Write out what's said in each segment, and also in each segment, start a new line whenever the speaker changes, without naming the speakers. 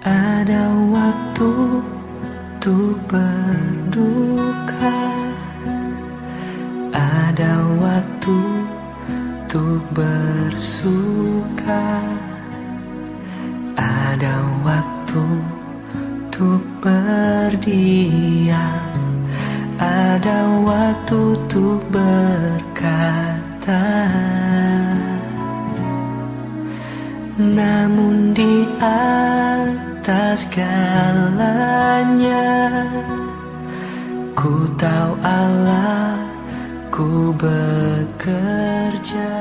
Ada waktu untuk berduka, ada waktu untuk bersuka, ada waktu untuk berdiam, ada waktu untuk berkata. Namun di atas segalanya, ku tahu Allah ku bekerja.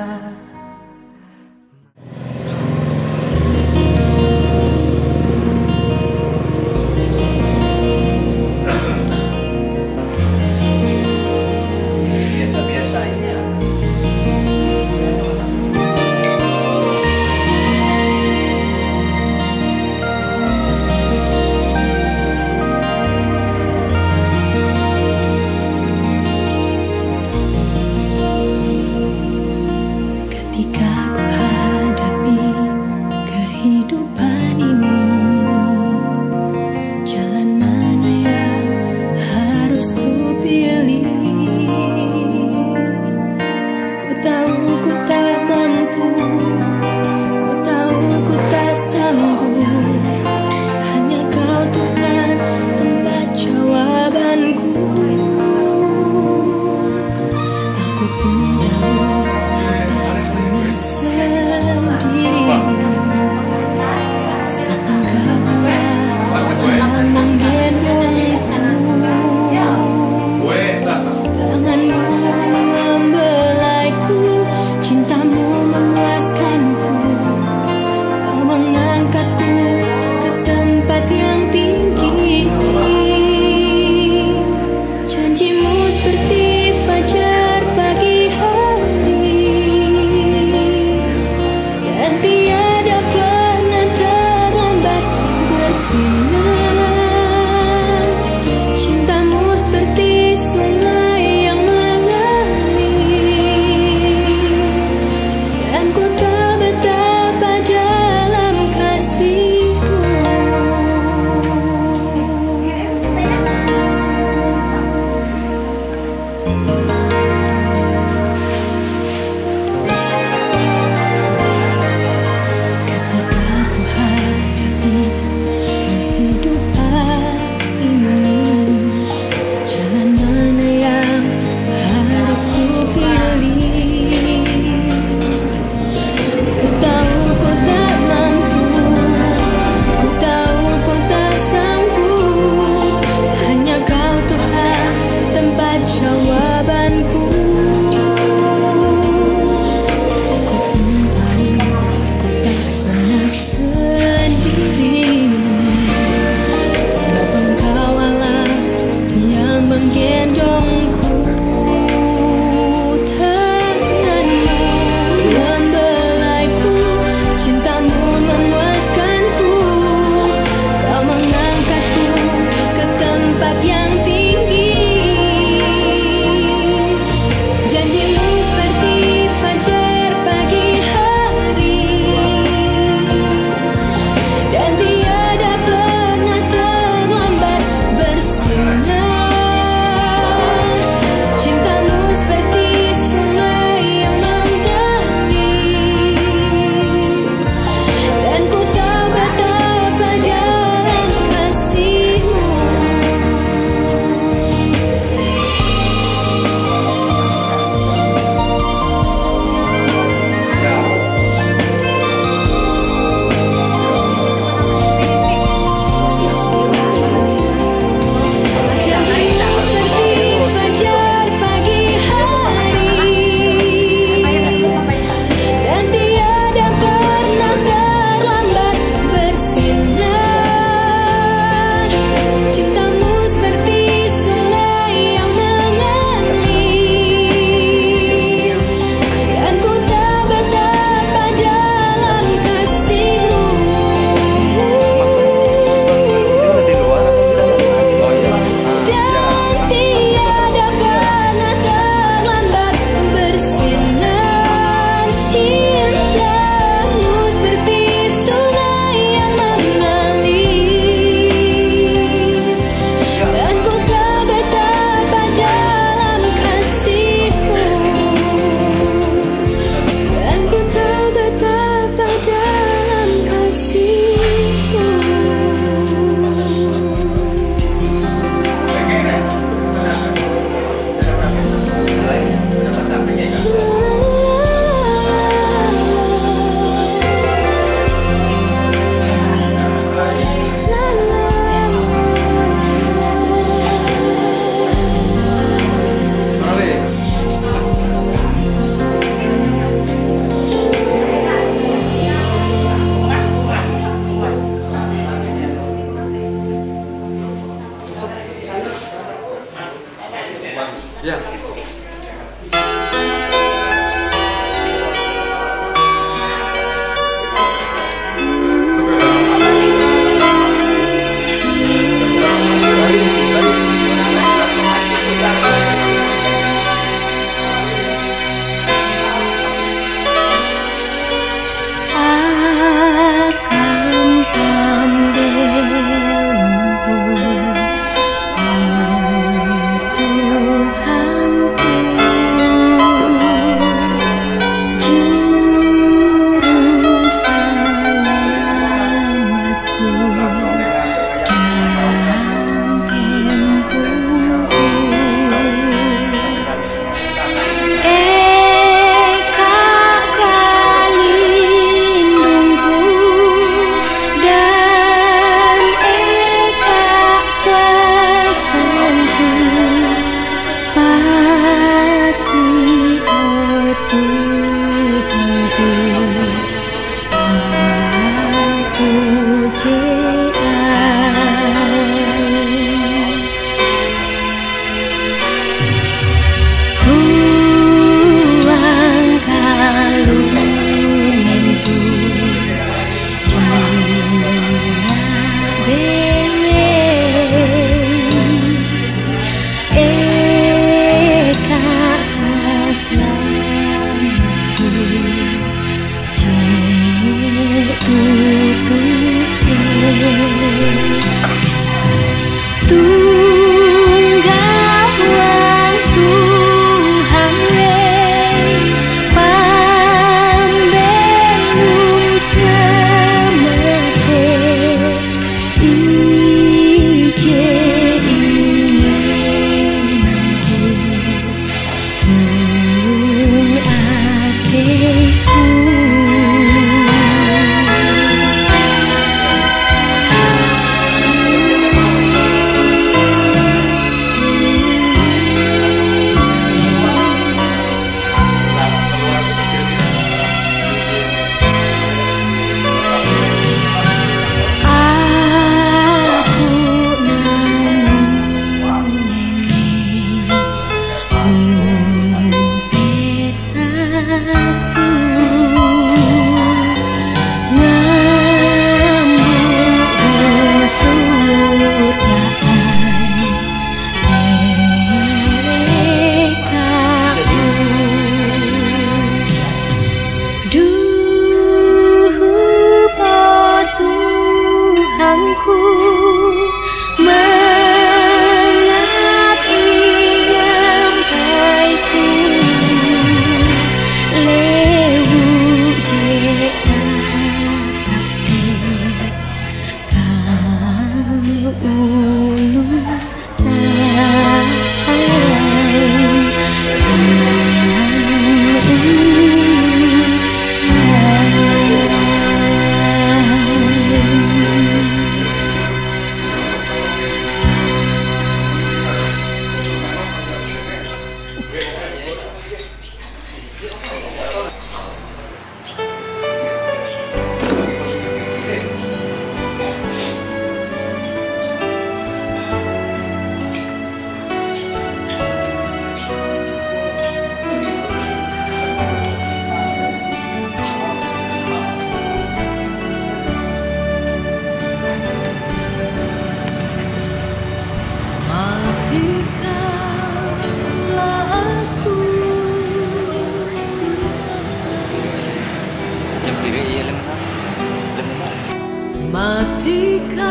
Matikan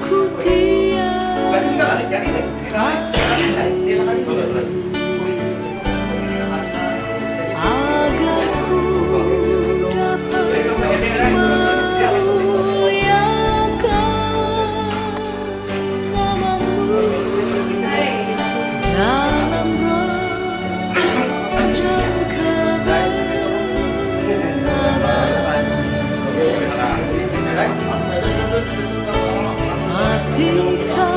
ku tiada agar ku dapat memuliakan namamu dalam roh dan kebenaran. Matikanlah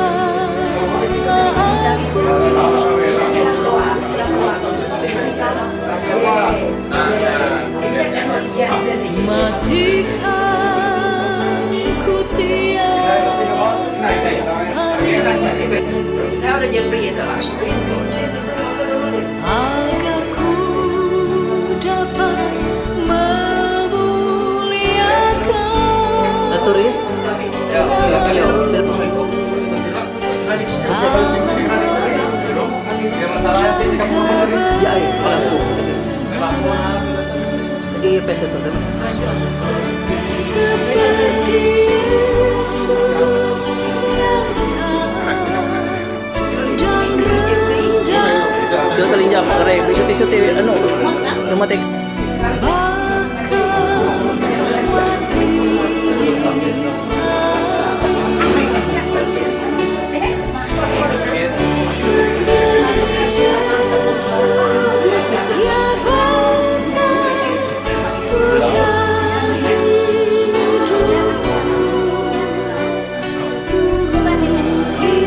aku, matikan ku tiada agar ku dapat memuliakan seperti Yesus yang taat dan rendah, bahkan mati di sana. Seperti Yesus yang benar punya hidup, turuti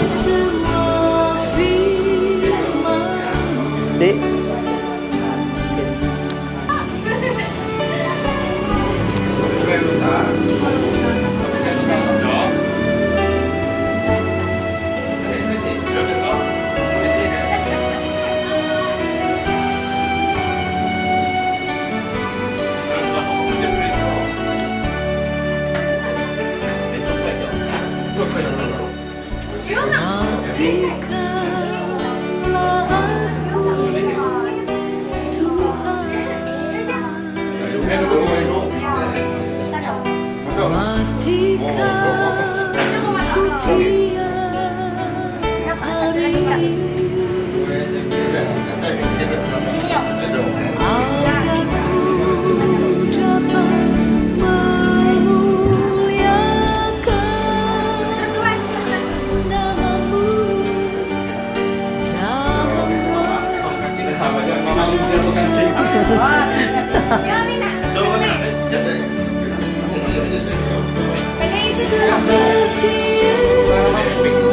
semua firman. Matikanlah aku, Tuhan. Matikan ku tiap hari agar ku dapat memuliakan namamu dalam roh seperti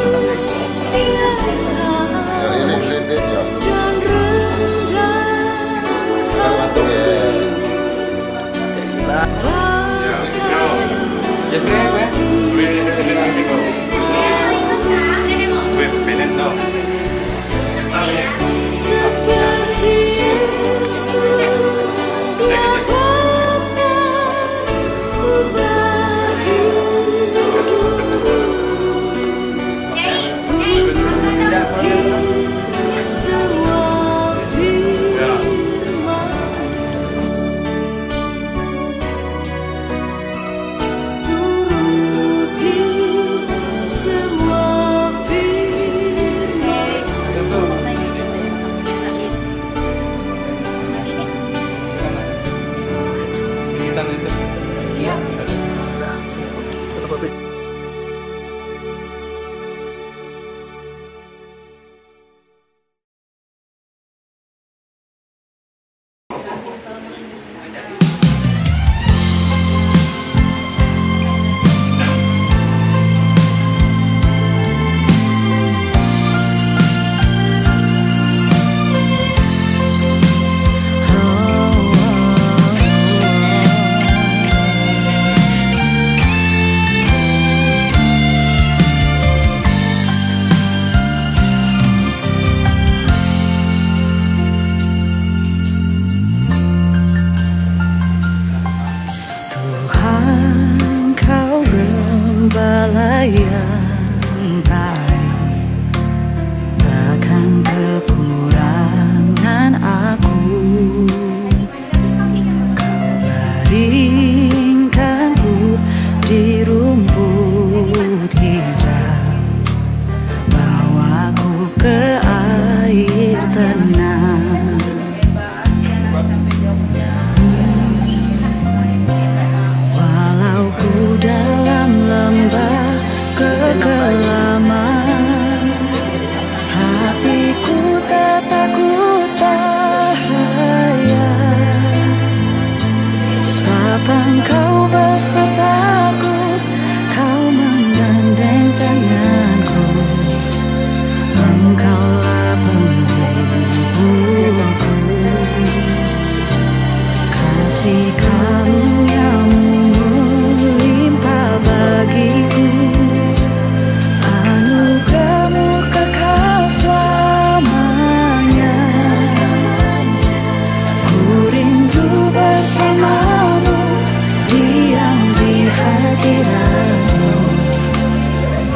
Yesus yang taat dan rendah hati, bahkan mati seperti Yesus yang benar semua firman, turuti semua firman. yang baik, takkan kekurangan aku. Kau baringkanku di rumput hijau, bawaku ke air tenang. Walau ku dalam lembah kekelaman, hatiku tak takut bahaya, sebab Engkau besertaku, Kau menggandeng tanganku, Engkaulah penghiburku. Kasih karunia-Mu melimpah bagiku, anugerah-Mu kekal selamanya. Ku rindu bersama-Mu, diam di hadirat-Mu,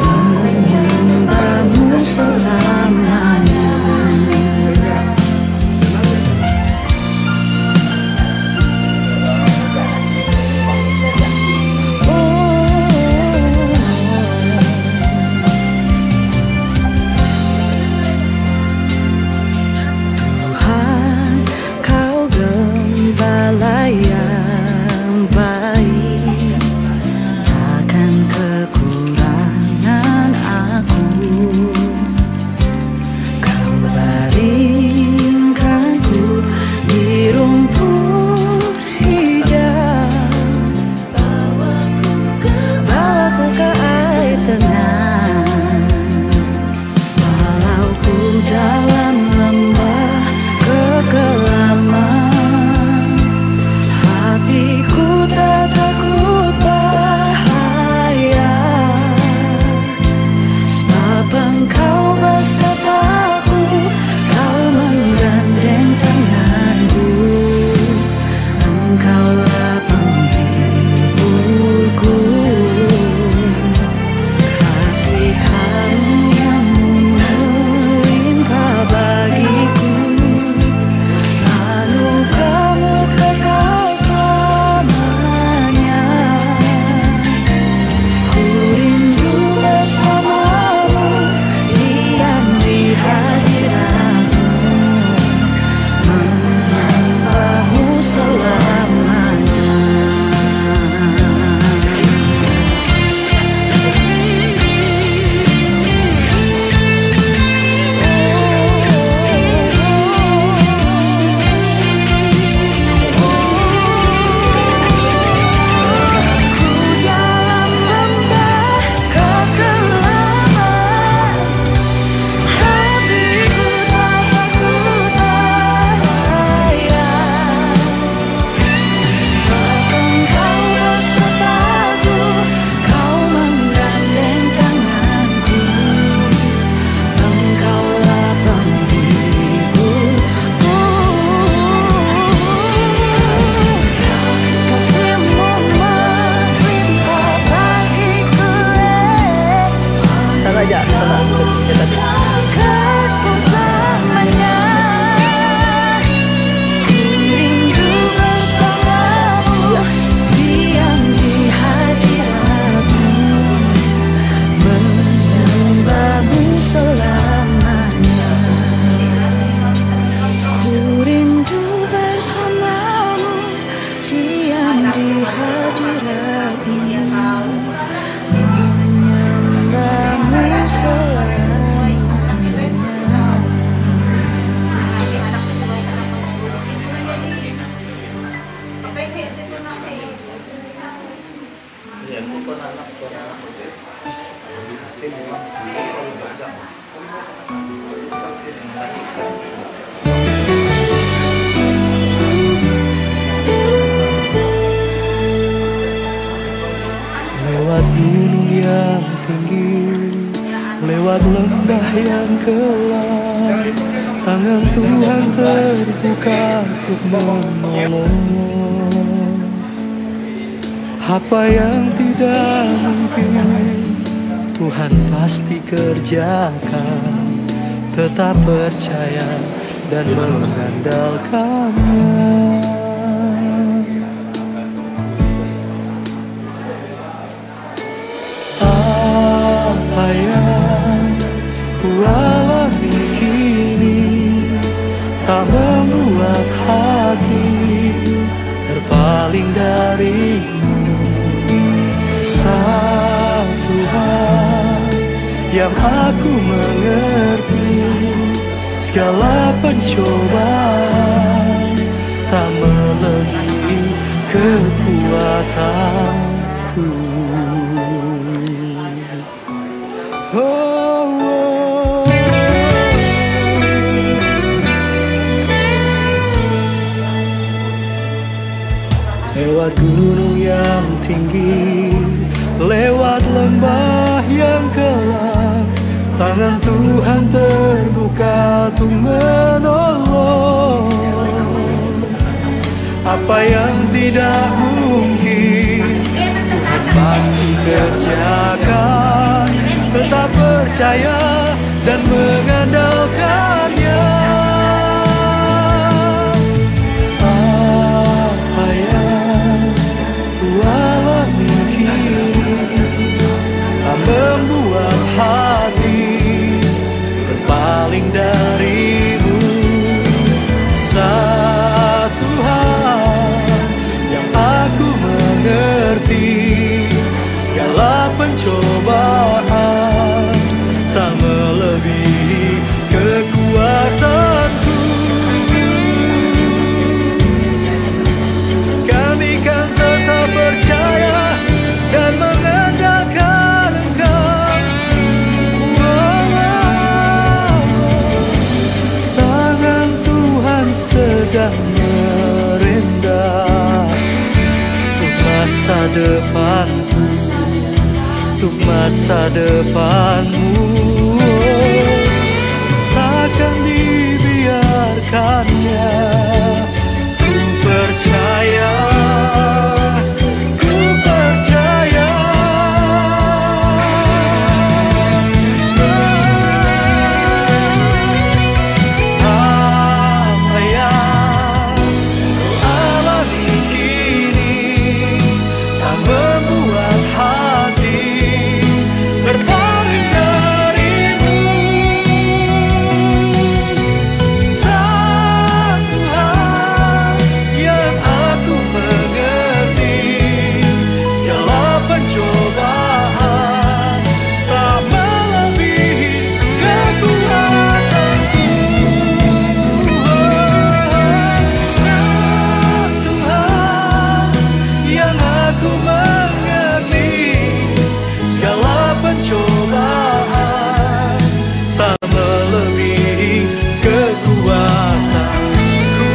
menyembah-Mu selamanya. Tuhan, Kau gembala yang baik, takkan kekurangan aku. Kau baringkanku di rumput hijau, bawaku ke air tenang. Walau ku dalam lembah kekelaman, hatiku tak takut bahaya, sebab Engkau besertaku, Kau menggandeng tanganku, Engkaulah penghiburku. Kasih karunia-Mu melimpah bagiku, anugerah-Mu kekal selamanya. Ku rindu bersama-Mu, diam di hadirat-Mu, menyembah-Mu selamanya. Ku dalam lembah kekelaman, hatiku tak takut bahaya, sebab Engkau besertaku, Kau menggandeng tanganku, Engkaulah penghiburku. Kasih-Mu melimpah bagiku,
Sana aja, sana. Ya, tadi.
kekal selamanya. Ku rindu bersama-Mu, diam di hadirat-Mu, menyembah-Mu selamanya. Ku rindu bersama-Mu, diam di hadirat-Mu, menyembah-Mu selamanya.
Lewat gunung yang tinggi, lewat lembah yang kelam, tangan Tuhan terbuka untuk menolong. Apa yang tidak mungkin, Tuhan pasti kerjakan. Tetap percaya dan mengandalkannya. tak membuat hati berpaling darimu. Satu hal yang aku mengerti, segala pencobaan tak melebihi kekuatanku. Lewat gunung yang tinggi, lewat lembah yang gelap, tangan Tuhan terbuka untuk menolong. Apa yang tidak mungkin, Tuhan pasti kerjakan. Tetap percaya dan mengandalkannya. Apa yang ku alami kini tak membuat hati berpaling darimu. Satu hal yang aku mengerti, segala pencobaan tak melebihi kekuatanku. Kami kan tetap percaya dan mengandalkan Engkau. Tangan Tuhan sedang merendah untuk masa depanku, untuk masa depanmu. Takkan dibiarkannya. Ku percaya, ku percaya. Apa yang ku alami kini tak membuat hati berpaling darimu. Satu hal yang aku mengerti, segala pencobaan tak melebihi kekuatanku. Satu hal yang aku mengerti, segala pencobaan tak melebihi kekuatanku.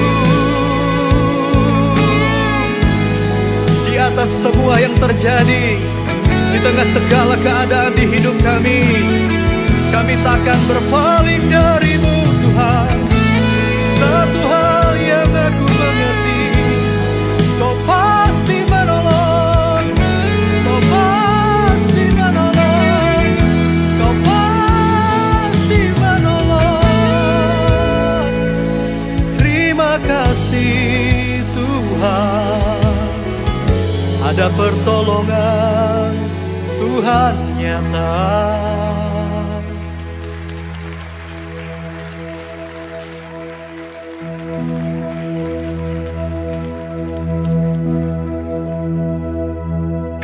Di atas semua yang terjadi, di tengah segala keadaan di hidup kami takkan berpaling darimu Tuhan. Satu hal yang aku mengerti, Kau pasti menolong, Kau pasti menolong, Kau pasti menolong. Terima kasih Tuhan, ada pertolongan Tuhan nyata.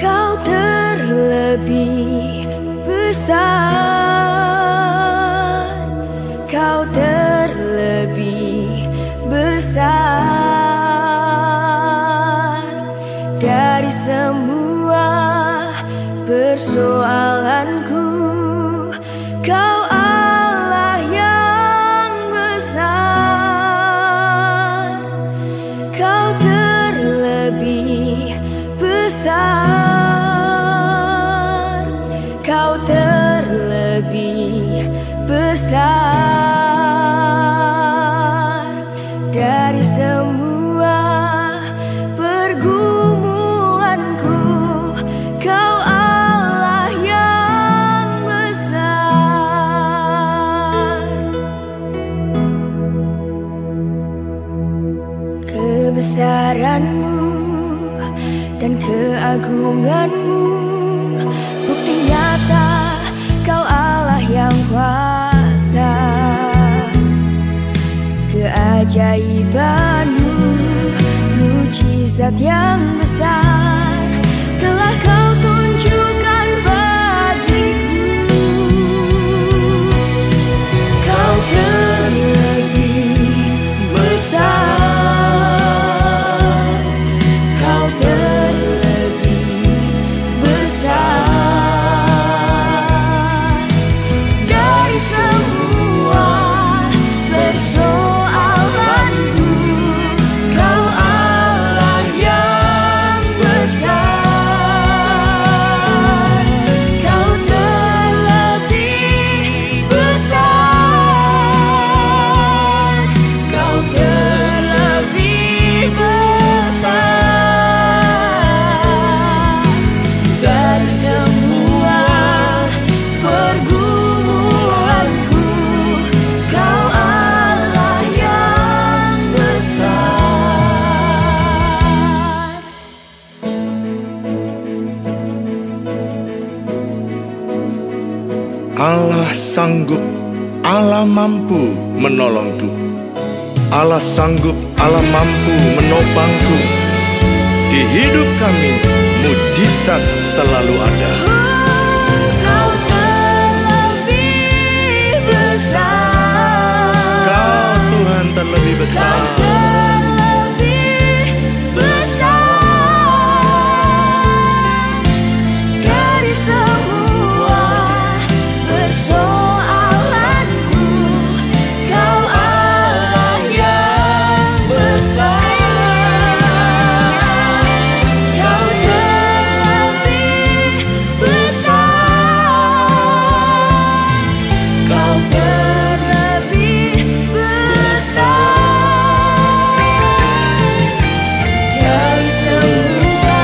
Kau terlebih besar, Kau terlebih besar dari semua persoalanku. Kau Allah yang besar, Kau terlebih besar, Kau terlebih besar dari semua pergumulanku. Kau Allah yang besar. Kebesaran-Mu dan keagungan-Mu bukti nyata Kau Allah yang kuasa. Keajaiban keajaiban-Mu, mujizat yang besar telah Kau tunjukkan bagiku. Kau terlebih besar, Kau terlebih besar dari semua persoalanku. Kau Allah yang besar, Kau terlebih besar, Kau terlebih besar dari semua pergumulanku. Kau Allah yang besar.
Allah sanggup, Allah mampu menolongku. Allah sanggup, Allah mampu menopangku. Di hidup kami, mujizat selalu ada.
Kau terlebih besar,
Kau Tuhan terlebih
Kau
besar.
terlebih besar dari semua persoalanku. Kau Allah yang besar, Kau terlebih besar, Kau terlebih besar dari semua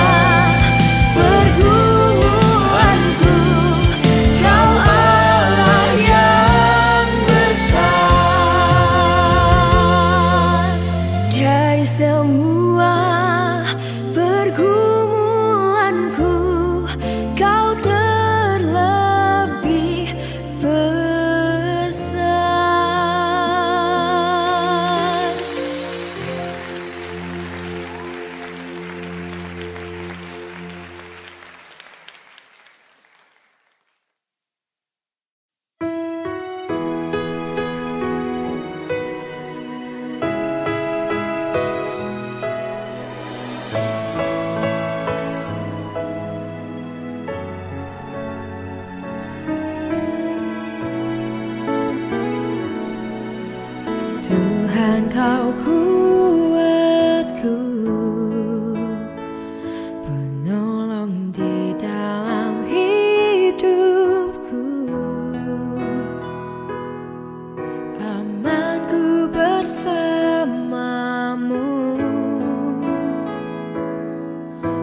pergumulanku. Kau Allah yang besar dari semua pergumulanku. Kau terlebih besar. Tuhan, Kau kuatku, penolong di dalam hidupku, amanku bersamamu,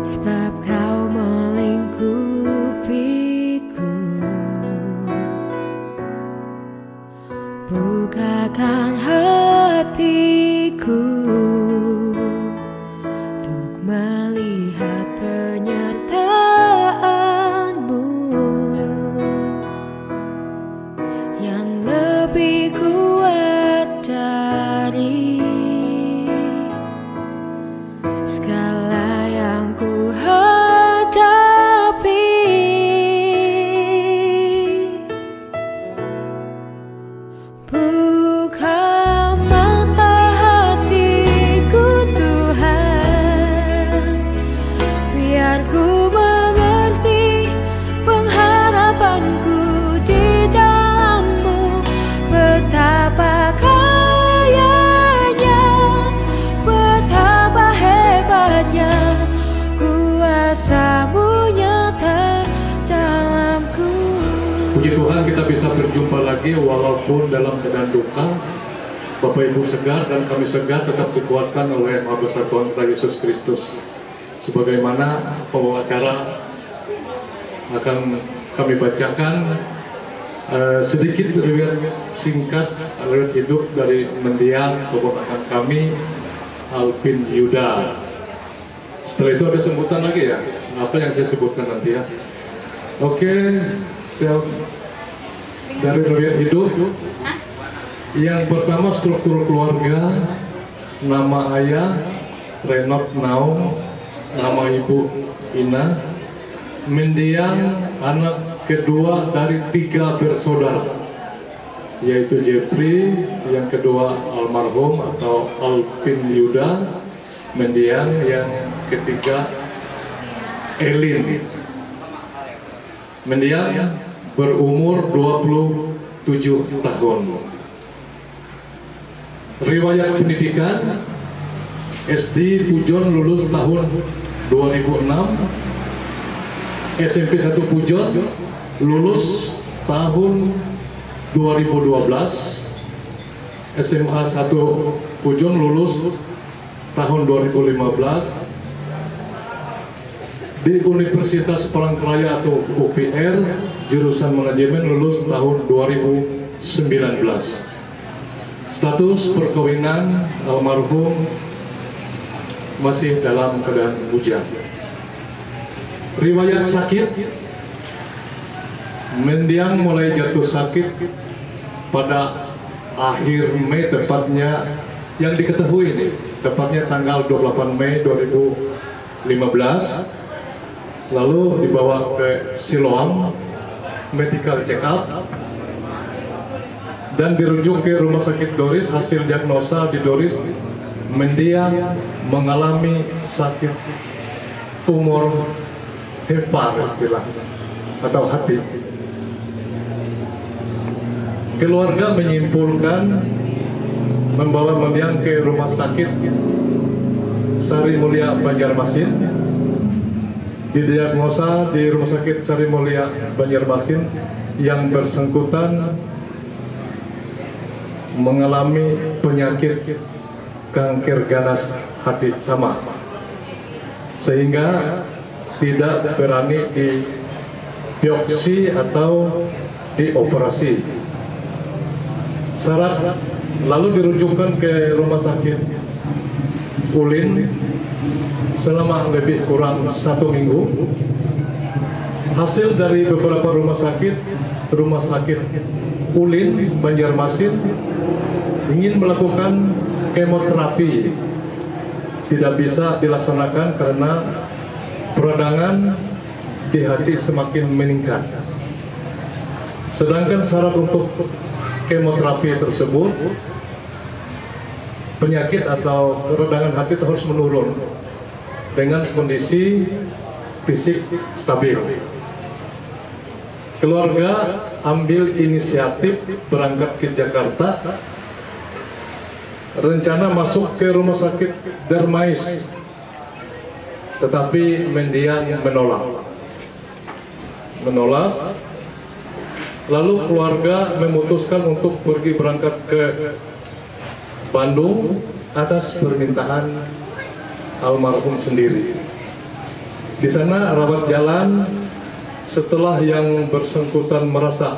sebab Kau melingkupiku. Bukakan hatiku untuk melihat penyertaan-Mu yang lebih kuat dari segala yang ku hadapi. Buka mata hatiku Tuhan, biar ku mengerti pengharapanku di dalam-Mu. Betapa kayanya, betapa hebatnya kuasa-Mu nyata dalamku.
Puji Tuhan, kita bisa berjumpa lagi walaupun dalam keadaan duka. Bapak Ibu segar dan kami segar tetap dikuatkan oleh Maha Besar Tuhan kita Yesus Kristus. Sebagaimana pembawa acara akan kami bacakan sedikit riwayat singkat riwayat hidup dari mendiang keponakan kami, Alvin Yuda. Setelah itu ada sebutan lagi ya, apa yang saya sebutkan nanti ya. Oke, saya dari riwayat hidup. Yang pertama, struktur keluarga. nama ayah Renot Naung, nama ibu Ina. Mendiang anak kedua dari 3 bersaudara, yaitu Jeffrey, yang kedua almarhum atau Alvin Yuda, mendiang yang ketiga Elin. Mendiang berumur 27 tahun. Riwayat pendidikan: SD Pujon lulus tahun 2006, SMP 1 Pujon lulus tahun 2012, SMA 1 Pujon lulus tahun 2015, di Universitas Palangkaraya atau UPR jurusan manajemen lulus tahun 2019. Status perkawinan almarhum masih dalam keadaan bujang. Riwayat sakit: mendiang mulai jatuh sakit pada akhir Mei, tepatnya yang diketahui ini, tepatnya tanggal 28 Mei 2015. Lalu dibawa ke Siloam medical check up dan dirujuk ke rumah sakit Doris. Hasil diagnosa di Doris, mendiang mengalami sakit tumor hepar istilahnya atau hati. Keluarga menyimpulkan membawa mendiang ke rumah sakit Sari Mulia Banjarmasin. Didiagnosa di rumah sakit Sari Mulia Banjarmasin yang bersangkutan mengalami penyakit kanker ganas hati sama, sehingga tidak berani di biopsi atau dioperasi. Syarat lalu dirujukkan ke rumah sakit Ulin selama lebih kurang 1 minggu. Hasil dari beberapa rumah sakit Ulin Banjarmasin ingin melakukan kemoterapi, tidak bisa dilaksanakan karena peradangan di hati semakin meningkat. Sedangkan syarat untuk kemoterapi tersebut, penyakit atau peradangan hati itu harus menurun dengan kondisi fisik stabil. Keluarga ambil inisiatif berangkat ke Jakarta. Rencana masuk ke rumah sakit Darmais, tetapi mendiang menolak. Lalu keluarga memutuskan untuk pergi berangkat ke Bandung atas permintaan almarhum sendiri. Di sana rawat jalan. Setelah yang bersangkutan merasa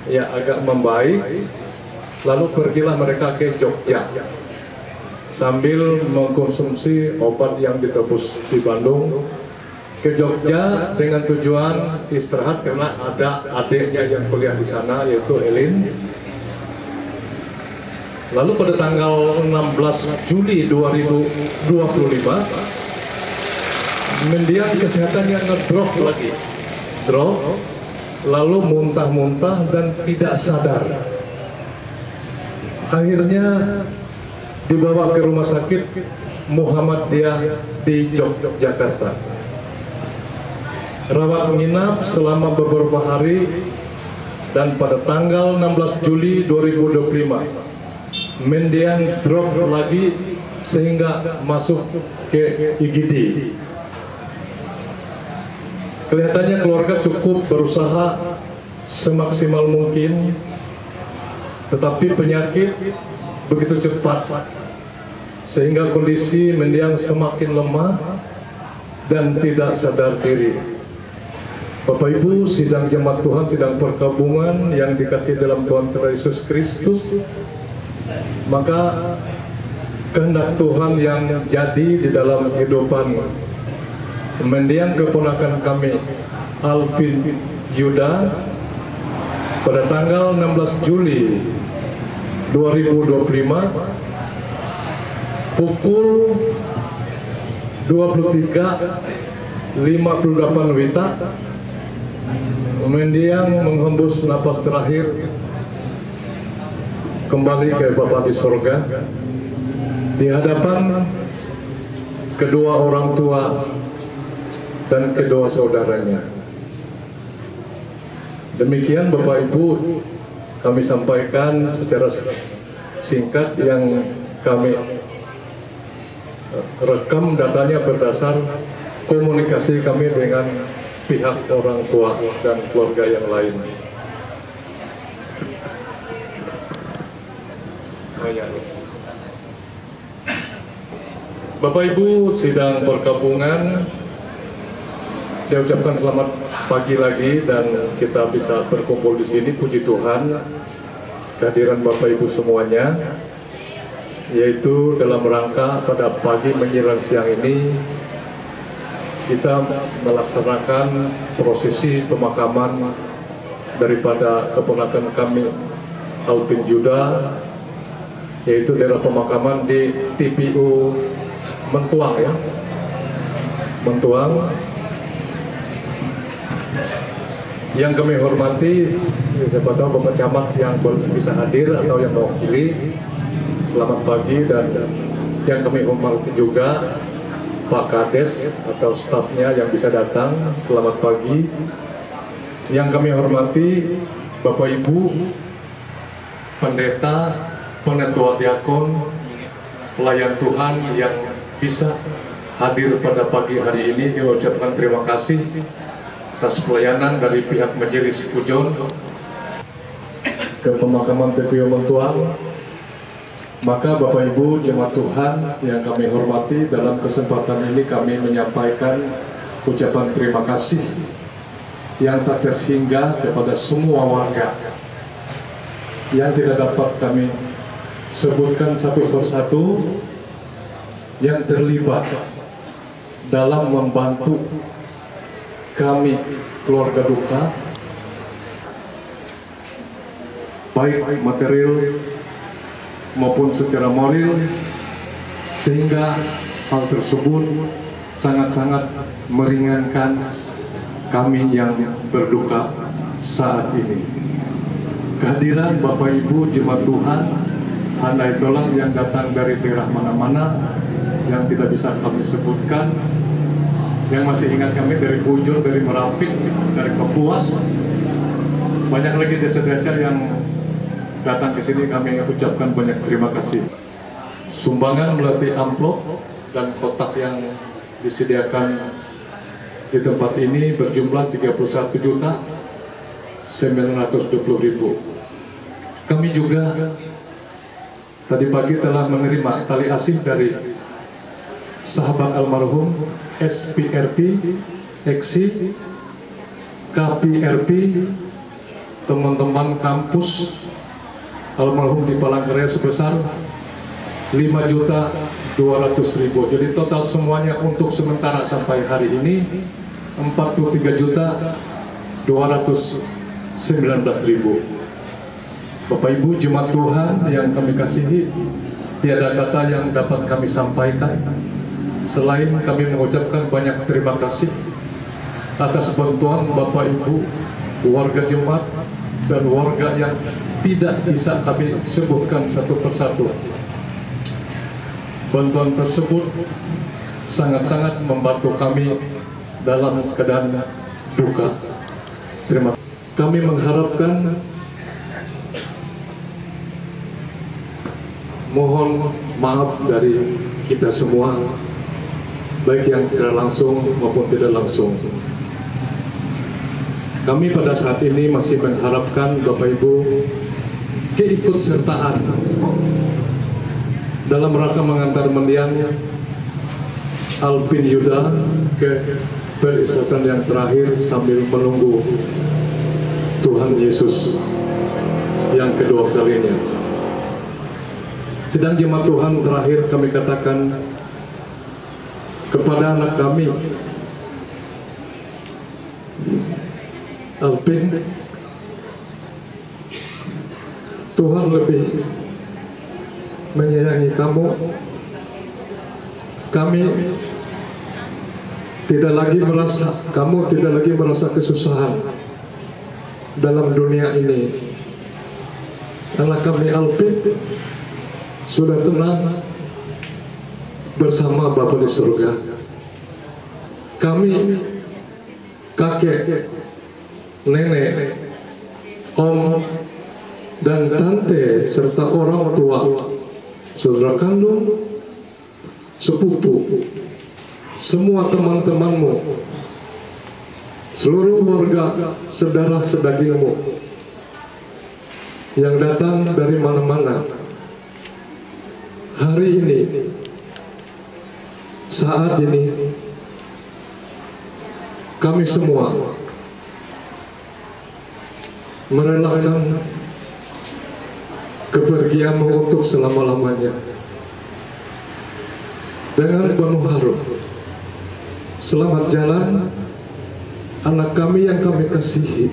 agak membaik, lalu pergilah mereka ke Jogja sambil mengkonsumsi obat yang ditebus di Bandung. Ke Jogja dengan tujuan istirahat karena ada adiknya yang kuliah di sana, yaitu Elin. Lalu pada tanggal 16 Juli 2025, mendiang kesehatannya ngedrop lagi, lalu muntah-muntah dan tidak sadar. Akhirnya dibawa ke rumah sakit Muhammadiyah di Yogyakarta. Rawat menginap selama beberapa hari dan pada tanggal 16 Juli 2025 mendiang drop lagi sehingga masuk ke IGD. Kelihatannya keluarga cukup berusaha semaksimal mungkin, tetapi penyakit begitu cepat sehingga kondisi mendiang semakin lemah dan tidak sadar diri. Bapak Ibu, sidang jemaat Tuhan, sidang perkabungan yang dikasihi dalam Tuhan Yesus Kristus, maka kehendak Tuhan yang jadi di dalam kehidupan mendiang keponakan kami Alvin Yuda pada tanggal 16 Juli 2025 pukul 23.58 WITA, mendiang menghembus napas terakhir kembali ke Bapa di sorga di hadapan kedua orang tua dan kedua saudaranya. Demikian Bapak Ibu, kami sampaikan secara singkat yang kami rekam datanya berdasar komunikasi kami dengan pihak orang tua dan keluarga yang lain. Bapak Ibu sidang perkampungan, saya ucapkan selamat pagi lagi dan kita bisa berkumpul di sini. Puji Tuhan, kehadiran Bapak Ibu semuanya, yaitu dalam rangka pada pagi menjelang siang ini kita melaksanakan prosesi pemakaman daripada keponakan kami Alvin Juda, yaitu daerah pemakaman di TPU Mentuang ya, Mentuang. Yang kami hormati, siapa tahu Bapak Camat yang bisa hadir atau yang mewakili, selamat pagi. Dan yang kami hormati juga Pak Kades atau stafnya yang bisa datang, selamat pagi. Yang kami hormati Bapak Ibu pendeta, penetua diakon, pelayan Tuhan yang bisa hadir pada pagi hari ini, kami ucapkan terima kasih atas pelayanan dari pihak Majelis Pujon ke pemakaman TPU Mentuang. Maka Bapak Ibu jemaat Tuhan yang kami hormati, dalam kesempatan ini kami menyampaikan ucapan terima kasih yang tak terhingga kepada semua warga yang tidak dapat kami sebutkan satu persatu yang terlibat dalam membantu kami keluarga duka, baik material maupun secara moral, sehingga hal tersebut sangat-sangat meringankan kami yang berduka saat ini. Kehadiran Bapak Ibu jemaat Tuhan, handai tolong yang datang dari daerah mana-mana yang tidak bisa kami sebutkan, yang masih ingat kami dari Pujon, dari Merapi, dari Kapuas, banyak lagi desa-desa yang datang ke sini, kami ucapkan banyak terima kasih. Sumbangan melalui amplop dan kotak yang disediakan di tempat ini berjumlah 31.920.000. Kami juga tadi pagi telah menerima tali asih dari sahabat almarhum SPRP, EXI, KPRP, teman-teman kampus almarhum di Palangkaraya sebesar 5.200.000. Jadi total semuanya untuk sementara sampai hari ini 43.219.000. Bapak Ibu jemaat Tuhan yang kami kasihi, tiada kata yang dapat kami sampaikan selain kami mengucapkan banyak terima kasih atas bantuan Bapak Ibu, warga jemaat dan warga yang tidak bisa kami sebutkan satu persatu. Bantuan tersebut sangat-sangat membantu kami dalam keadaan duka. Terima kasih. Kami mengharapkan, mohon maaf dari kita semua, baik yang secara langsung maupun tidak langsung. Kami pada saat ini masih mengharapkan Bapak Ibu keikutsertaan dalam rangka mengantar mendiang Alvin Juda ke peristirahatan yang terakhir sambil menunggu Tuhan Yesus yang kedua kalinya. Sedang jemaat Tuhan, terakhir kami katakan kepada anak kami Alvin, Tuhan lebih menyayangi kamu kamu tidak lagi merasa kesusahan dalam dunia ini, karena kami Alpin sudah tenang bersama Bapa di surga. Kami kakek, nenek, om, dan tante serta orang tua, saudara kandung, sepupu, semua teman-temanmu, seluruh warga saudara sedagingmu yang datang dari mana-mana hari ini, saat ini, kami semua merelakan kepergianmu untuk selama-lamanya dengan penuh haru. Selamat jalan anak kami yang kami kasihi,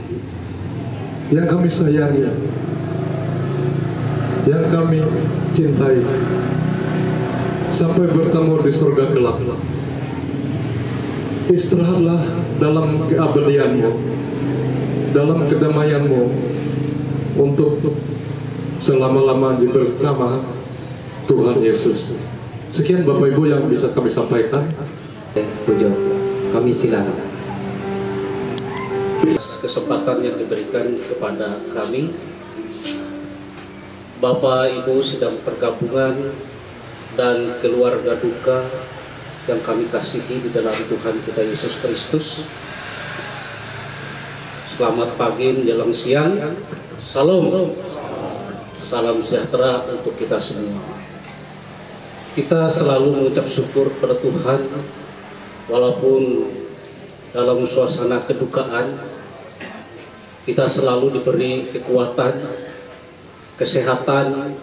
yang kami sayangi, yang kami cintai, sampai bertemu di surga kelak. Istirahatlah dalam keabadianmu, dalam kedamaianmu, untuk selama-lamanya bersama Tuhan Yesus. Sekian Bapak Ibu yang bisa kami sampaikan.
Pujo, kami silakan. Kesempatan yang diberikan kepada kami, Bapak Ibu sedang pergabungan dan keluarga duka yang kami kasihi di dalam Tuhan kita Yesus Kristus. Selamat pagi menjelang siang. Salam. Salam sejahtera untuk kita semua. Kita selalu mengucap syukur pada Tuhan walaupun dalam suasana kedukaan. Kita selalu diberi kekuatan, kesehatan,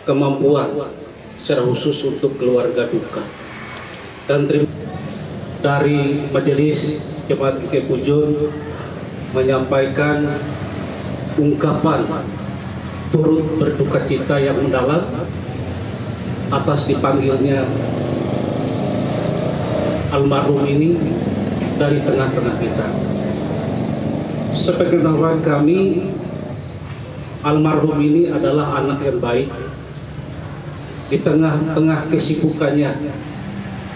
kemampuan secara khusus untuk keluarga duka. Dan terima dari Majelis Jemaat GKI Pujon menyampaikan ungkapan turut berduka cita yang mendalam atas dipanggilnya almarhum ini dari tengah-tengah kita. Sepengetahuan kami, almarhum ini adalah anak yang baik. Di tengah-tengah kesibukannya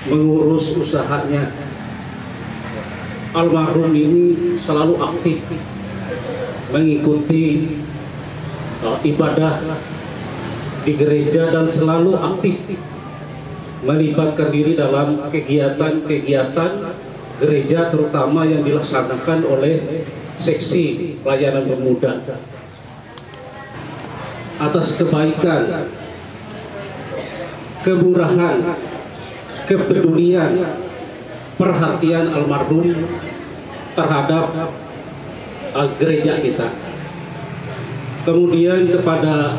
mengurus usahanya, almarhum ini selalu aktif mengikuti ibadah di gereja dan selalu aktif melibatkan diri dalam kegiatan-kegiatan gereja, terutama yang dilaksanakan oleh seksi pelayanan pemuda. Atas kebaikan, kemurahan, kepedulian, perhatian almarhum terhadap gereja kita. Kemudian kepada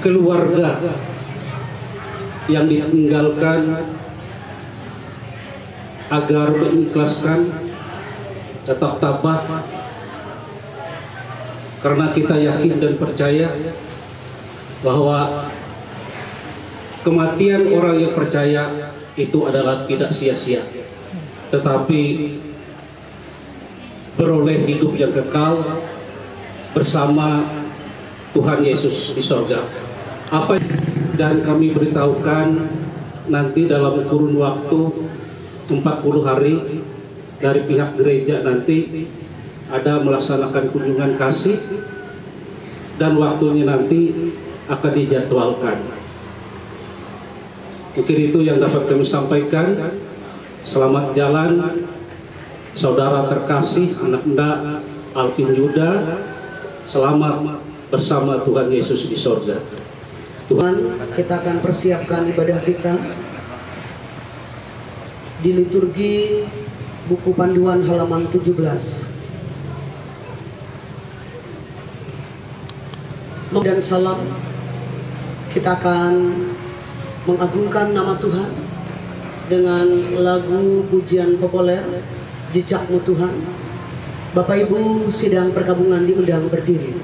keluarga yang ditinggalkan, agar mengikhlaskan, tetap tabah, karena kita yakin dan percaya bahwa kematian orang yang percaya itu adalah tidak sia-sia, tetapi beroleh hidup yang kekal bersama Tuhan Yesus di sorga. Apa dan kami beritahukan nanti dalam kurun waktu 40 hari dari pihak gereja nanti ada melaksanakan kunjungan kasih dan waktunya nanti akan dijadwalkan. Mungkin itu yang dapat kami sampaikan. Selamat jalan saudara terkasih anak muda Alvin Yuda. Selamat bersama Tuhan Yesus di sorga.
Tuhan, kita akan persiapkan ibadah kita di liturgi buku panduan halaman 17. Dan salam, kita akan mengagungkan nama Tuhan dengan lagu pujian populer Jejakmu Tuhan. Bapak Ibu sidang perkabungan diundang berdiri.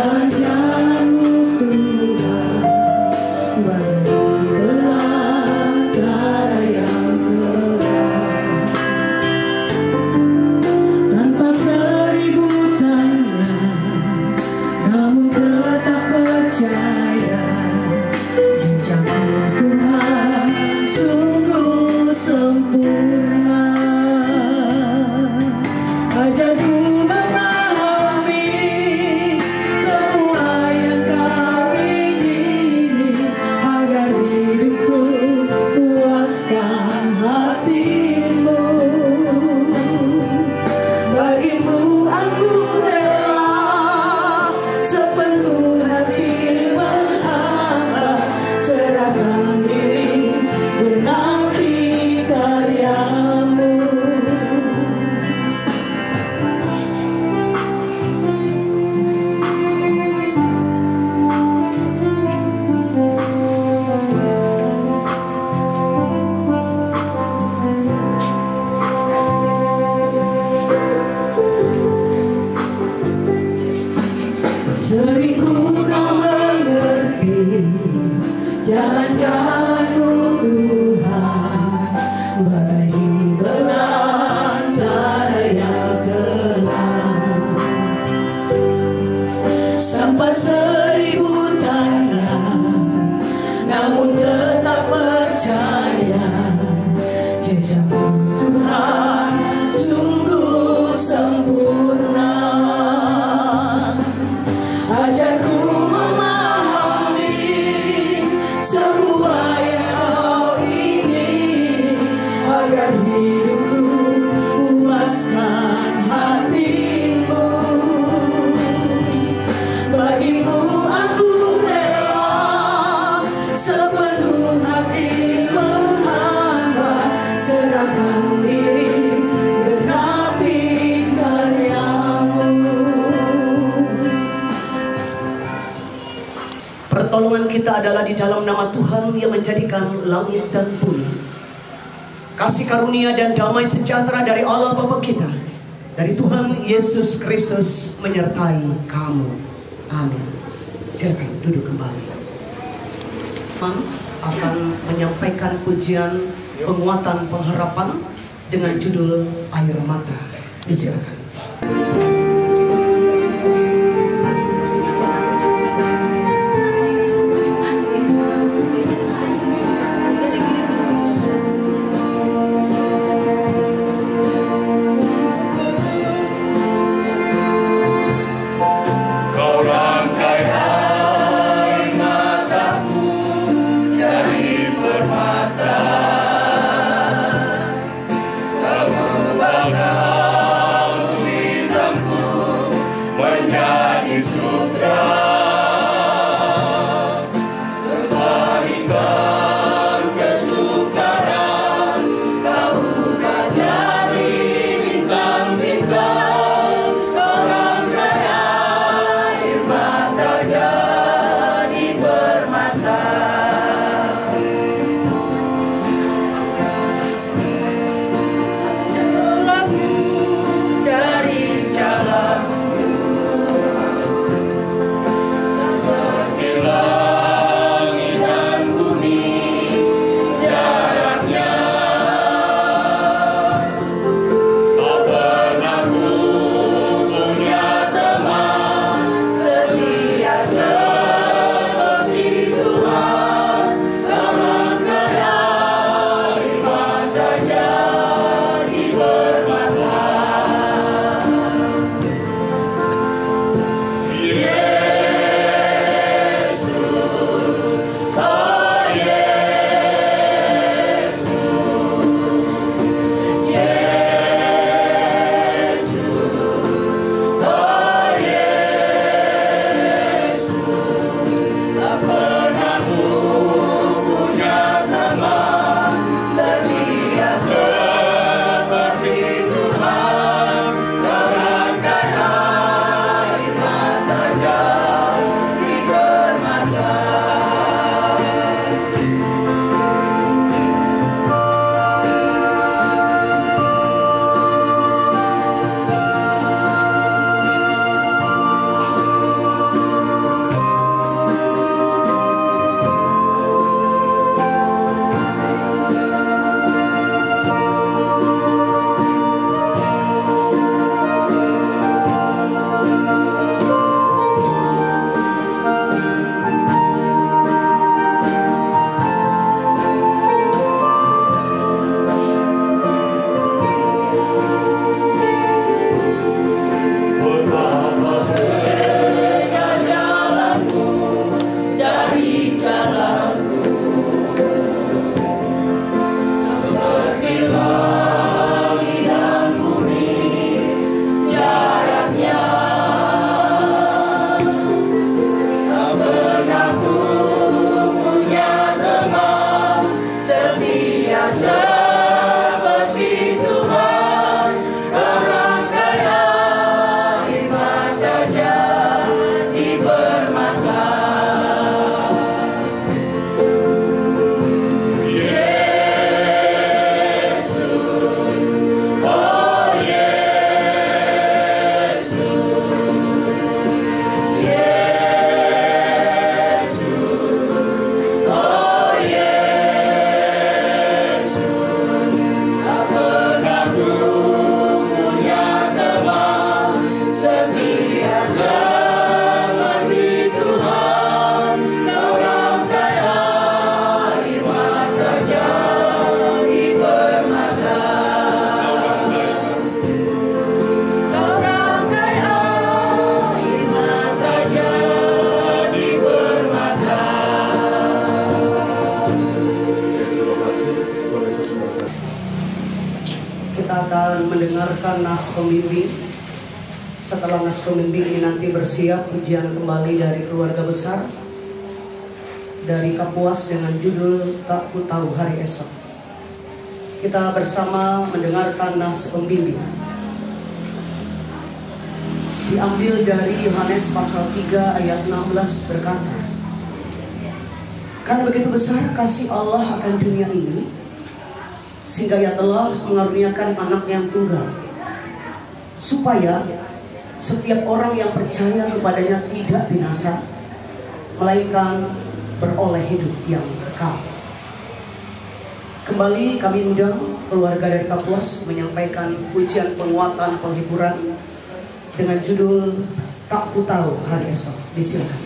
Jalan-jalanmu Tuhan bagai belantara yang terang, tanpa seribu tanya, namun tetap percaya jejakmu Tuhan sungguh sempurna. Ajarku memahami semua yang kau ingini, agar hidupku puaskan hatimu. Bagimu aku rela sepenuh hati menghamba, serahkan diri menanti karyamu. Sering kurang mengerti jalan-jalanmu Tuhan, bagai belantara yang gelap, sampai seribu tanya, namun tetap percaya jejakmu Tuhan sungguh sempurna. Ajarku memahami semua yang kau ingini, agar hidupku puaskan hatimu. Bagimu aku rela sepenuh hati menghamba, serahkan diri genapi karyamu.
Pertolongan kita adalah di dalam nama Tuhan yang menjadikan langit dan bumi. Kasih karunia dan damai sejahtera dari Allah Bapa kita, dari Tuhan Yesus Kristus menyertai kamu. Amin. Silakan duduk kembali. Akan menyampaikan pujian penguatan pengharapan dengan judul Air Mata. Disilakan.
Dari jalan
nas pembimbing. Setelah nas pembimbing ini nanti bersiap ujian kembali dari keluarga besar dari Kapuas dengan judul Tak Ku Tahu Hari Esok. Kita bersama mendengarkan nas pembimbing. Diambil dari Yohanes pasal 3 ayat 16 berkata, "Karena begitu besar kasih Allah akan dunia ini, sehingga Ia telah mengaruniakan anak yang tunggal, supaya setiap orang yang percaya kepadanya tidak binasa, melainkan beroleh hidup yang kekal." Kembali kami undang keluarga dari Kapuas menyampaikan pujian penguatan penghiburan dengan judul Tak Ku Tahu Hari Esok. Disilakan.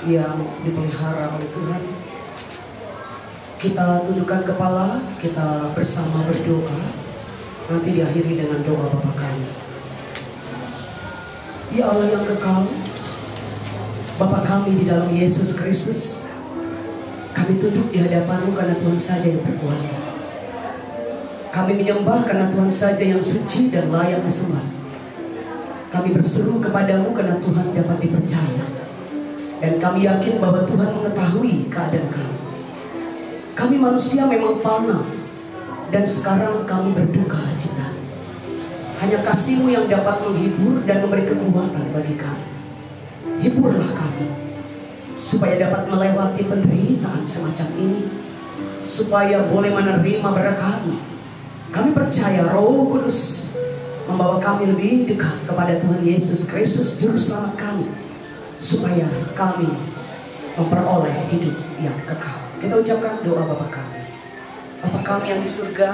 Yang dipelihara oleh Tuhan, kita tundukkan kepala, kita bersama berdoa. Nanti diakhiri dengan doa Bapa kami. Ya Allah yang kekal, Bapa kami di dalam Yesus Kristus, kami tunduk di hadapan-Mu karena Tuhan saja yang berkuasa. Kami menyembah karena Tuhan saja yang suci dan layak disembah. Kami berseru kepadamu karena Tuhan dapat dipercaya. Dan kami yakin bahwa Tuhan mengetahui keadaan kami. Kami manusia memang fana, dan sekarang kami berduka cita. Hanya kasih-Mu yang dapat menghibur dan memberi kekuatan bagi kami. Hiburlah kami, supaya dapat melewati penderitaan semacam ini, supaya boleh menerima berkat-Mu. Kami percaya Roh Kudus membawa kami lebih dekat kepada Tuhan Yesus Kristus, Juru Selamat kami, supaya kami memperoleh hidup yang kekal. Kita ucapkan doa Bapa kami. Bapa kami yang di surga,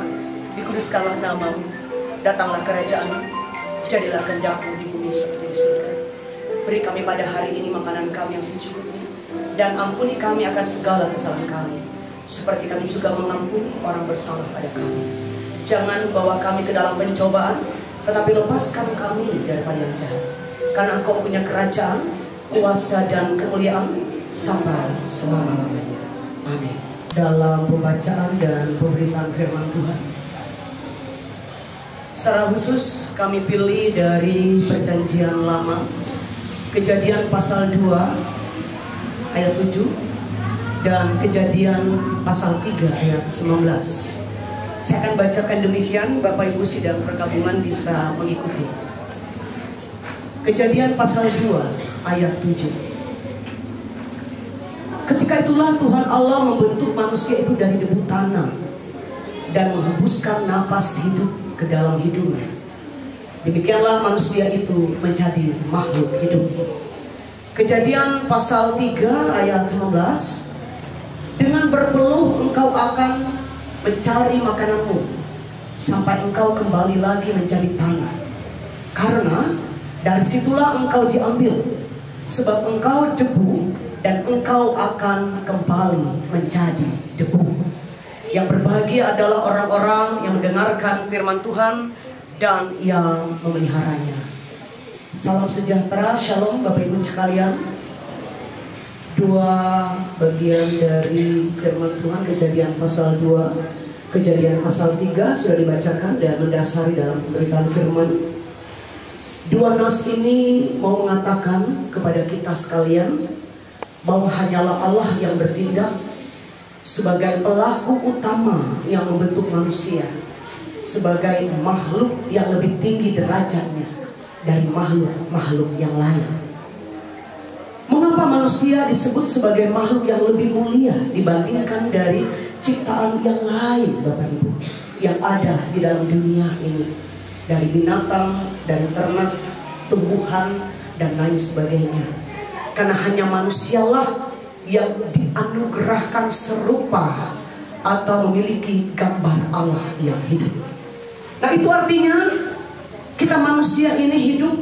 dikuduskanlah nama-Mu, datanglah kerajaan-Mu, jadilah kehendak-Mu di bumi seperti di surga. Beri kami pada hari ini makanan kami yang secukupnya, dan ampuni kami akan segala kesalahan kami, seperti kami juga mengampuni orang bersalah pada kami. Jangan bawa kami ke dalam pencobaan, tetapi lepaskan kami daripada yang jahat. Karena Engkau punya kerajaan, kuasa dan kemuliaan sampai selama-lamanya. Amin. Dalam pembacaan dan pemberitaan firman Tuhan, secara khusus kami pilih dari Perjanjian Lama, Kejadian pasal 2 ayat 7 dan Kejadian pasal 3 ayat 19. Saya akan bacakan demikian, Bapak Ibu sidang pergabungan bisa mengikuti. Kejadian pasal 2 ayat 7. Ketika itulah Tuhan Allah membentuk manusia itu dari debu tanah dan menghembuskan napas hidup ke dalam hidungnya. Demikianlah manusia itu menjadi makhluk hidup. Kejadian pasal 3 ayat 19. Dengan berpeluh engkau akan mencari makananmu sampai engkau kembali lagi menjadi tanah. Karena dari situlah engkau diambil, sebab engkau debu dan engkau akan kembali menjadi debu. Yang berbahagia adalah orang-orang yang mendengarkan firman Tuhan dan yang memeliharanya. Salam sejahtera, shalom Bapak Ibu sekalian. Dua bagian dari firman Tuhan, Kejadian pasal 2, Kejadian pasal 3 sudah dibacakan dan mendasari dalam pemberitaan firman. Dua nas ini mau mengatakan kepada kita sekalian bahwa hanyalah Allah yang bertindak sebagai pelaku utama yang membentuk manusia, sebagai makhluk yang lebih tinggi derajatnya dari makhluk-makhluk yang lain. Mengapa manusia disebut sebagai makhluk yang lebih mulia dibandingkan dari ciptaan yang lain, Bapak Ibu, yang ada di dalam dunia ini, dari binatang, dari ternak, tumbuhan, dan lain sebagainya? Karena hanya manusialah yang dianugerahkan serupa atau memiliki gambar Allah yang hidup. Nah, itu artinya kita manusia ini hidup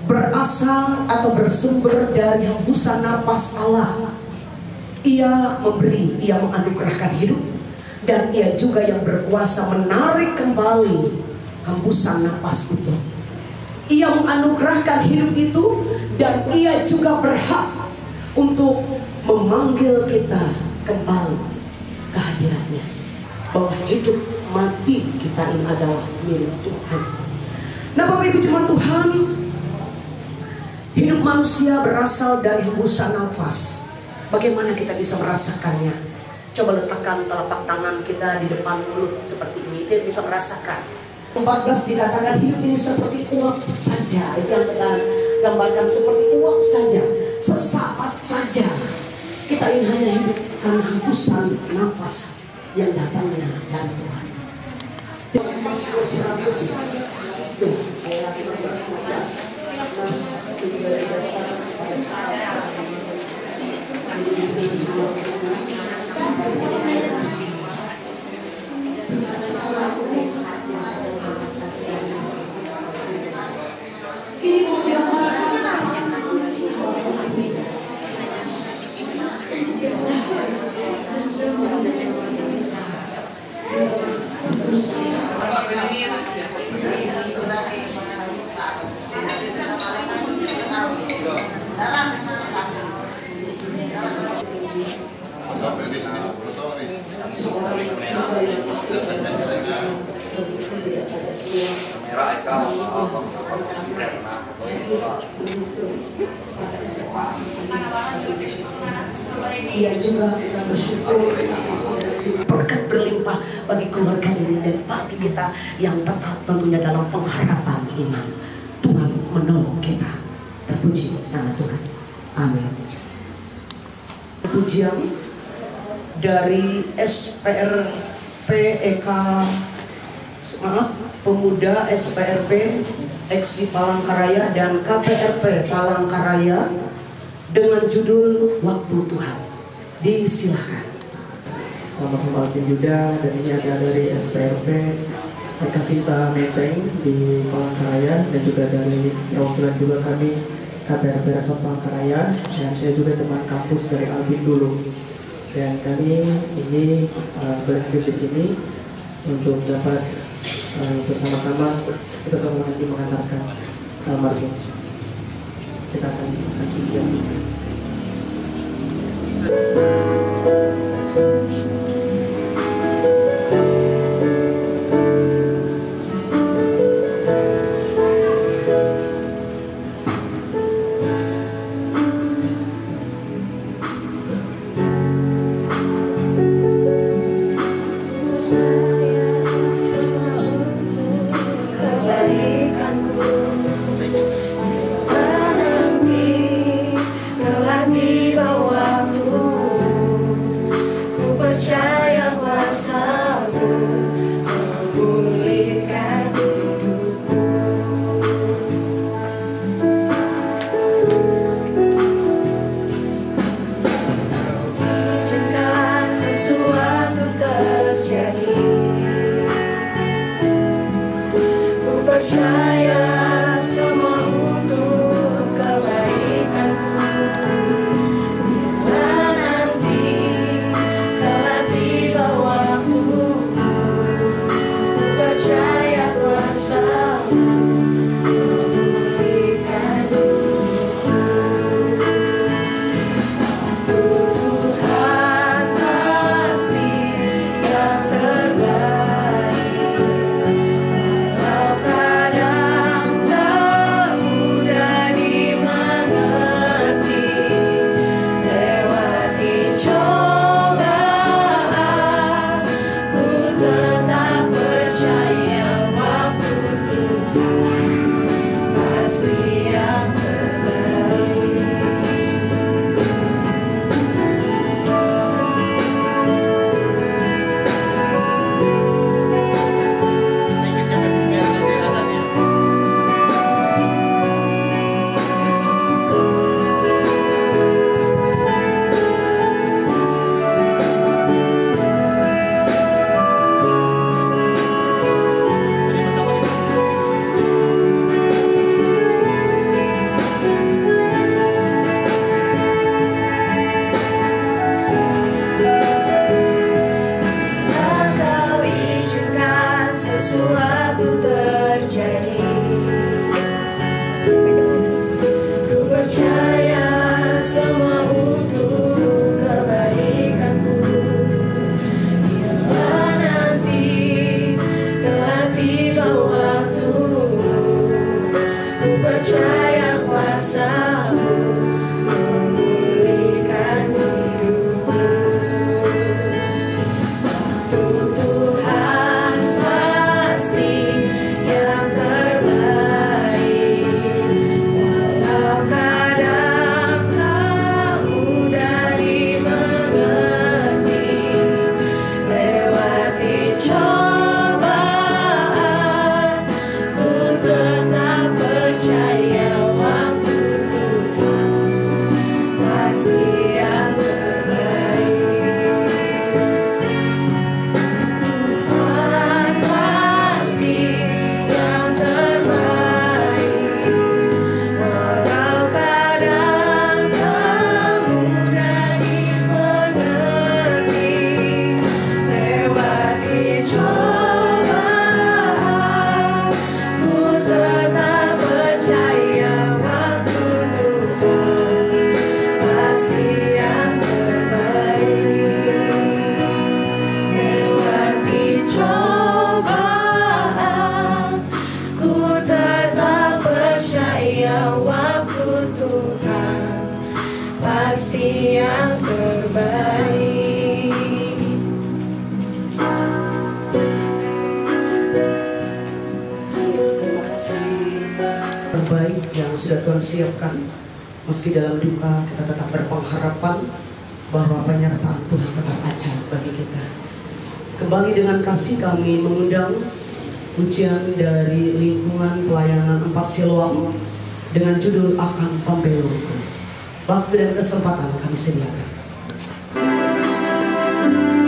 berasal atau bersumber dari hembusan napas Allah. Ia memberi, Ia menganugerahkan hidup, dan Ia juga yang berkuasa menarik kembali hembusan napas itu. Ia menganugerahkan hidup itu, dan Ia juga berhak untuk memanggil kita kembali ke hadiratnya. Bahwa hidup mati kita ini adalah milik Tuhan. Nah, Bapak Ibu jemaat Tuhan, hidup manusia berasal dari hembusan nafas. Bagaimana kita bisa merasakannya? Coba letakkan telapak tangan kita di depan mulut seperti ini, kita bisa merasakan. 14 dikatakan hidup ini seperti uap saja. Itu yang sedang gambarkan, seperti uap saja, sesaat saja. Kita ini hanya hidup karena hembusan nafas yang datangnya dari Tuhan. Ia juga kita bersyukur berkat berlimpah bagi keluarga ini dan bagi kita yang tetap tentunya dalam pengharapan iman. Tuhan menolong kita. Terpuji nama Tuhan. Amin. Pujian dari SPRP Pemuda SPRP Eksi Palangkaraya dan KPRP Palangkaraya dengan judul Waktu Tuhan. Disilakan.
Selamat malam Yuda, dan ini ada dari SPRP Kasita Menteng di Palangkaraya dan juga dari perwakilan juga kami KPRP Resort Palangkaraya, dan saya juga teman kampus dari Albin dulu. Dan kami ini berhadir di sini untuk dapat bersama-sama kita semua nanti mengantarkan almarhum. Kita akan pujian.
pasti yang terbaik.
yang sudah Tuhan siapkan. Meski dalam duka kita tetap berpengharapan bahwa penyertaan Tuhan tetap ajaib bagi kita. Kembali dengan kasih kami mengundang ujian dari lingkungan pelayanan 4 Siloam dengan judul Akan Pembelokku. Waktu dan kesempatan kami sediakan.
Thank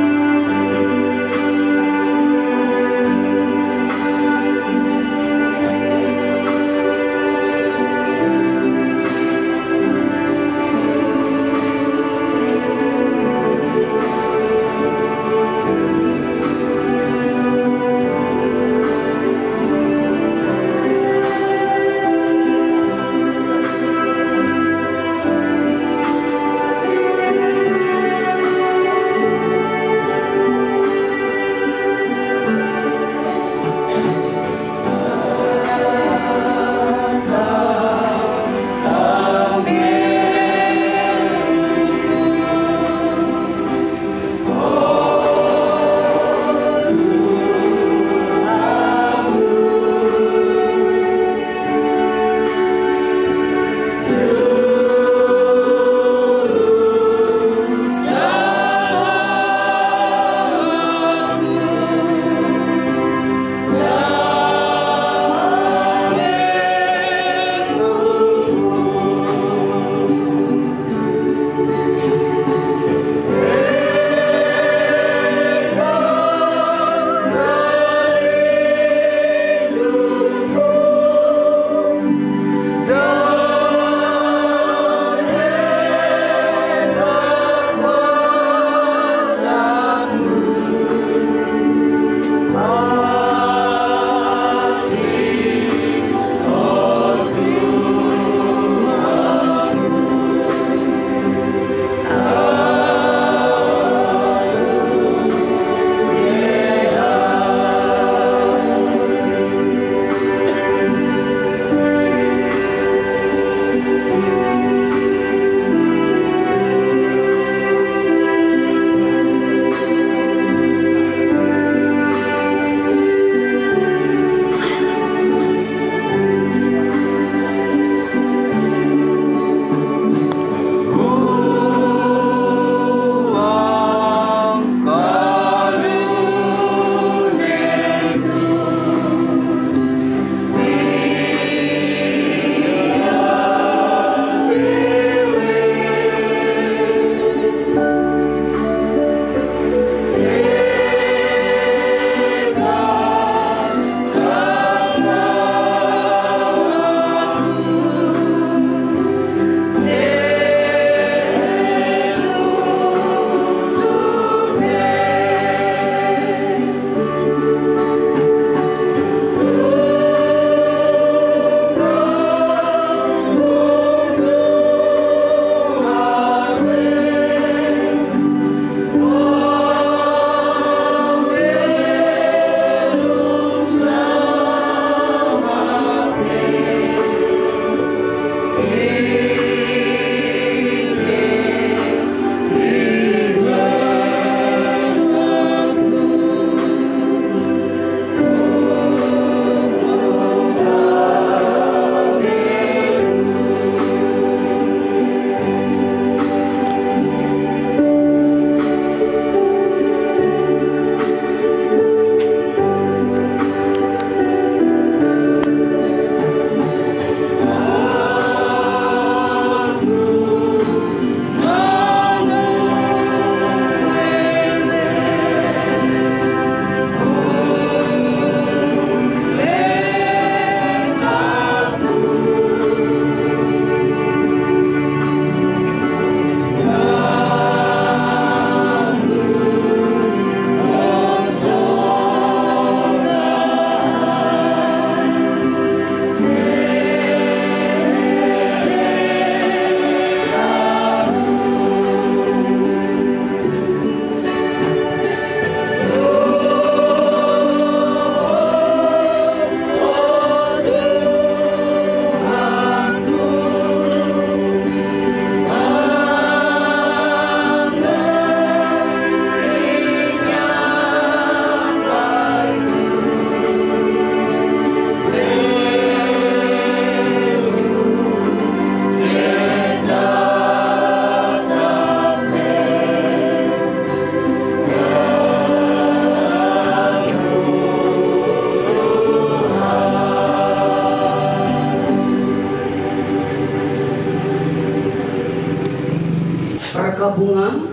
terkabungan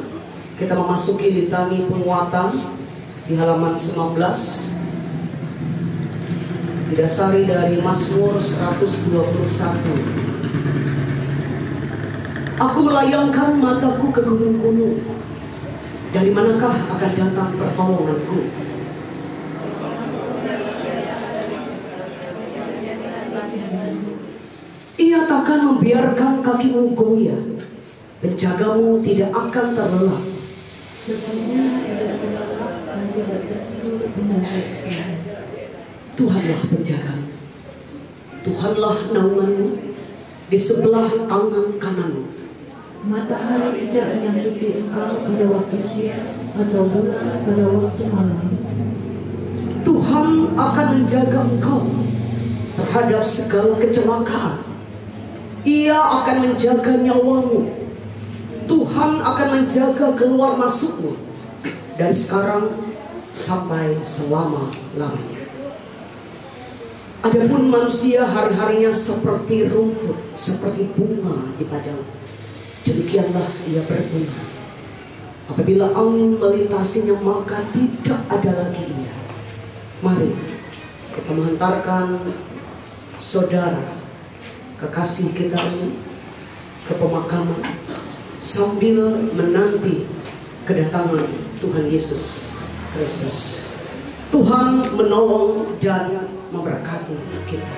kita memasuki litani penguatan di halaman 19, didasari dari Mazmur 121. Aku melayangkan mataku ke gunung-gunung, dari manakah akan datang pertolonganku? Ia takkan membiarkan kakimu goyah, penjagamu tidak akan terlelap.
Sesungguhnya tidak terlelap dan tidak tertidur dengan istirahat.
Tuhanlah penjagamu, Tuhanlah naunganmu di sebelah tangan kananmu.
Matahari tidak menyakiti engkau pada waktu siang atau bulan pada waktu malam.
Tuhan akan menjaga engkau terhadap segala kecelakaan. Ia akan menjaga nyawamu. Tuhan akan menjaga keluar masukmu dari sekarang sampai selama-lamanya. Adapun manusia hari-harinya seperti rumput, seperti bunga di padang, demikianlah ia berbunga. Apabila angin melintasinya, maka tidak ada lagi ia. Mari kita menghantarkan saudara kekasih kita ini ke pemakaman sambil menanti kedatangan Tuhan Yesus Kristus. Tuhan menolong dan memberkati kita.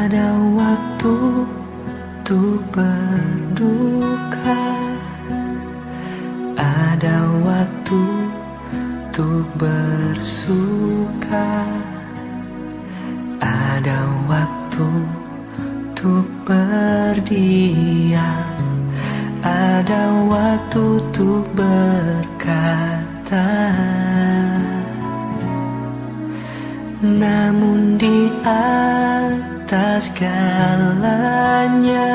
Ada waktu untuk berduka, ada waktu untuk bersuka, ada waktu untuk berdiam, ada waktu untuk berkata. Namun di atas segalanya,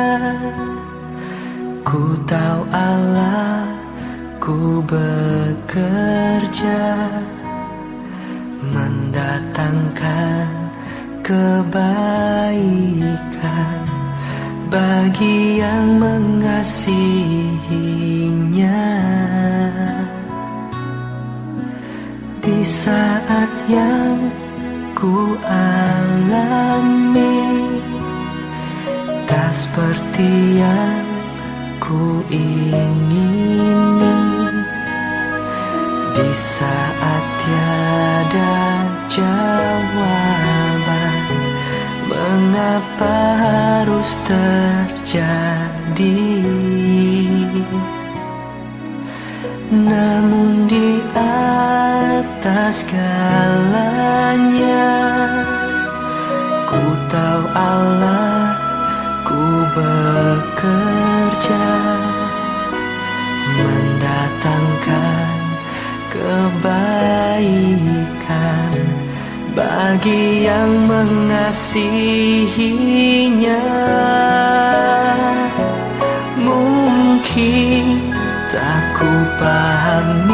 ku tahu Allah, ku bekerja mendatangkan kebaikan bagi yang mengasihinya. Di saat yang ku alami tak seperti yang ku ingini, di saat tiada jawaban, mengapa harus terjadi? Namun di atas segalanya, ku tahu Allah, ku bekerja mendatangkan kebaikan bagi yang mengasihinya. Mungkin tak ku pahami